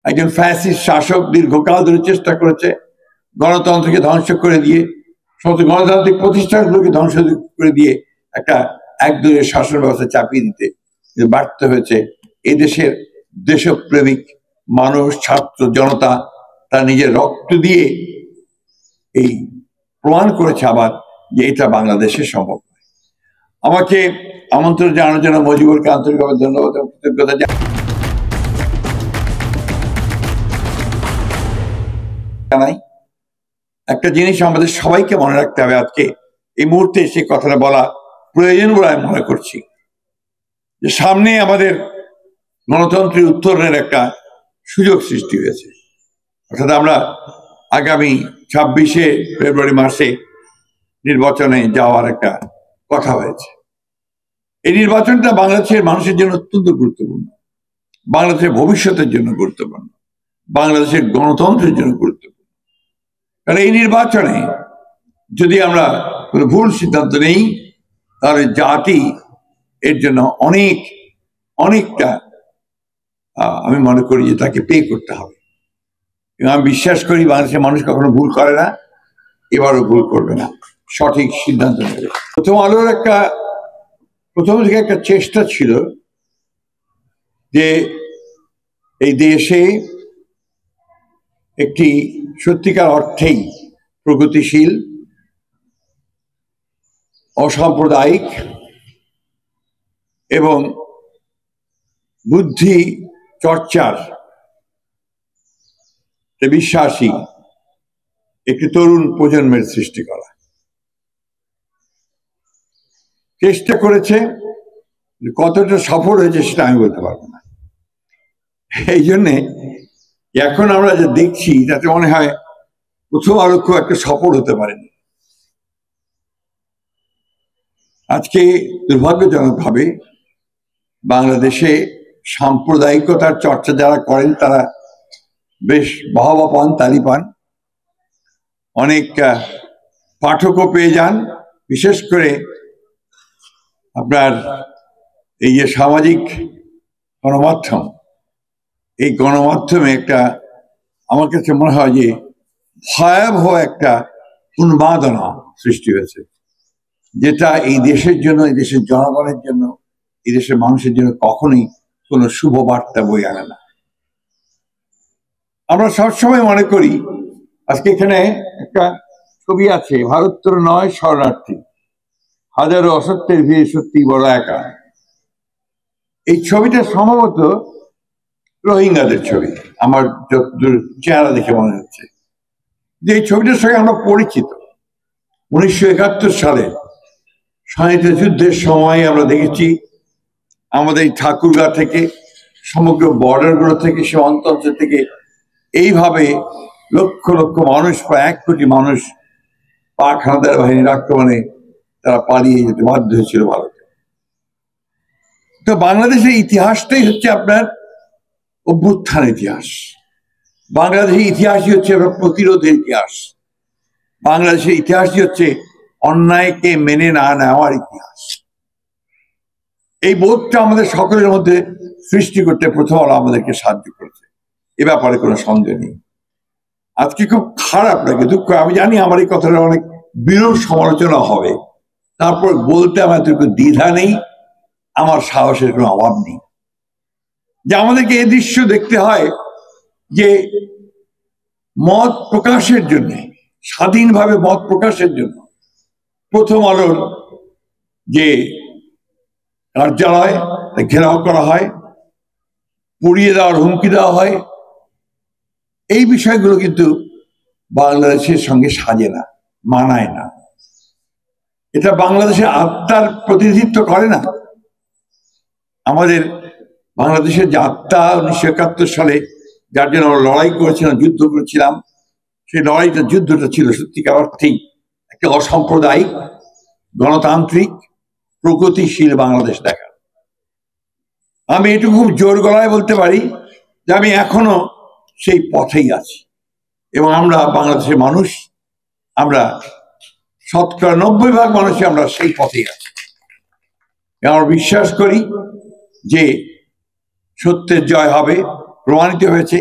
একজন ফ্যাসিস্ট শাসক দীর্ঘকাল ধরে চেষ্টা করেছে গণতন্ত্রকে ধ্বংস করে দিয়ে, সমস্ত গণতান্ত্রিক প্রতিষ্ঠানগুলোকে ধ্বংস করে দিয়ে একটা একদলীয় শাসন ব্যবস্থা চাপিয়ে দিতে ব্যর্থ হয়েছে। এই দেশের দেশপ্রেমিক মানুষ, ছাত্র জনতা তার নিজের রক্ত দিয়ে এই প্রমাণ করেছে আবার যে এটা বাংলাদেশে সম্ভব। আমাকে আমন্ত্রণ জানানোর জন্য মজিবুরকে আন্তরিকভাবে ধন্যবাদ এবং কৃতজ্ঞতা জানাই। একটা জিনিস আমাদের সবাইকে মনে রাখতে হবে, আজকে এই মুহূর্তে সেই কথাটা বলা প্রয়োজন বলে আমি মনে করছি, যে সামনে আমাদের গণতন্ত্রের উত্তরণের একটা সুযোগ সৃষ্টি হয়েছে। অর্থাৎ আমরা আগামী 26শে ফেব্রুয়ারি মাসে নির্বাচনে যাওয়ার একটা কথা হয়েছে। এই নির্বাচনটা বাংলাদেশের মানুষের জন্য অত্যন্ত গুরুত্বপূর্ণ, বাংলাদেশের ভবিষ্যতের জন্য গুরুত্বপূর্ণ, বাংলাদেশের গণতন্ত্রের জন্য গুরুত্বপূর্ণ। কারণ এই নির্বাচনে যদি আমরা কোনো ভুল সিদ্ধান্ত নেই, তাহলে জাতি এর জন্য অনেকটা আমি মনে করি যে তাকে পে করতে হবে। এবং আমি বিশ্বাস করি বাংলাদেশের মানুষ কখনো ভুল করে না, এবারও ভুল করবে না, সঠিক সিদ্ধান্ত নেবে। প্রথম আলোর প্রথম থেকে একটা চেষ্টা ছিল যে এই দেশে একটি সত্যিকার অর্থেই প্রগতিশীল, অসাম্প্রদায়িক এবং বুদ্ধি চর্চার বিশ্বাসী একটি তরুণ প্রজন্মের সৃষ্টি করা। চেষ্টা করেছে, কতটা সফল হয়েছে সেটা আমি বলতে পারবো না। এই জন্যে এখন আমরা যা দেখছি তাতে মনে হয় প্রথম আলো খুব একটা সফল হতে পারেনি। আজকে দুর্ভাগ্যজনকভাবে বাংলাদেশে সাম্প্রদায়িকতার চর্চা যারা করেন তারা বেশ বাহবা পান, তালি পান, অনেক পাঠকও পেয়ে যান। বিশেষ করে আপনার এই যে সামাজিক গণমাধ্যম, এই গণমাধ্যমে একটা আমার কাছে মনে হয় যে ভয়াবহ একটা উন্মাদনা সৃষ্টি হয়েছে, যেটা এই দেশের জন্য, এই দেশের জনগণের জন্য, এই দেশের মানুষের জন্য কখনোই কোনো শুভ বার্তা বয়ে আনে না। আমরা সবসময় মনে করি, আজকে এখানে একটা ছবি আছে, ভারতর নয় শরণার্থী, হাজারো অসত্যের ভিড়ে সত্যি বড় একা। এই ছবিটা সম্ভবত রোহিঙ্গাদের ছবি, আমার যতদূর চেহারা দেখে মনে হচ্ছে। যে এই ছবিটার সঙ্গে আমরা পরিচিত। 1971 সালে স্বাধীনতা যুদ্ধের সময় আমরা দেখেছি আমাদের এই ঠাকুরগাঁ থেকে সমগ্র বর্ডারগুলো থেকে, সীমান্ত অঞ্চল থেকে এইভাবে লক্ষ লক্ষ মানুষ, প্রায় 1 কোটি মানুষ পাক হানাদার বাহিনীর আক্রমণে তারা পালিয়ে যেতে বাধ্য হয়েছিল ভারতে। তো বাংলাদেশের ইতিহাসটাই হচ্ছে আপনার অভ্যুত্থান ইতিহাস। বাংলাদেশের ইতিহাসই হচ্ছে প্রতিরোধের ইতিহাস। বাংলাদেশের ইতিহাসই হচ্ছে অন্যায়কে মেনে না নেওয়ার ইতিহাস। এই বোধটা আমাদের সকলের মধ্যে সৃষ্টি করতে প্রথম আলো আমাদেরকে সাহায্য করেছে, এ ব্যাপারে কোনো সন্দেহ নেই। আজকে খুব খারাপ লাগে, দুঃখ, আমি জানি আমার এই কথাটা অনেক বিরূপ সমালোচনা হবে, তারপর বলতে আমার এতটুকু দ্বিধা নেই, আমার সাহসের কোনো অভাব নেই। যে আমাদেরকে এই দৃশ্য দেখতে হয় যে মত প্রকাশের জন্য, স্বাধীনভাবে মত প্রকাশের জন্য প্রথম আলোর যে কার্যালয় ঘেরাও করা হয়, পুড়িয়ে দেওয়ার হুমকি দেওয়া হয়, এই বিষয়গুলো কিন্তু বাংলাদেশের সঙ্গে সাজে না, মানায় না। এটা বাংলাদেশের আত্মার প্রতিনিধিত্ব করে না। আমাদের বাংলাদেশের যে আত্মা 1971 সালে যার জন্য আমরা লড়াই করেছিলাম, যুদ্ধ করেছিলাম, সেই যুদ্ধটা ছিল সত্যিকার অর্থেই একটা অসাম্প্রদায়িক, গণতান্ত্রিক, প্রগতিশীল বাংলাদেশ দেখা। আমি এটুকু খুব জোর গলায় বলতে পারি যে আমি এখনো সেই পথেই আছি, এবং আমরা বাংলাদেশের মানুষ, আমরা 90% মানুষই আমরা সেই পথেই আছি। আমরা বিশ্বাস করি যে সত্যের জয় হবে, প্রমাণিত হয়েছে।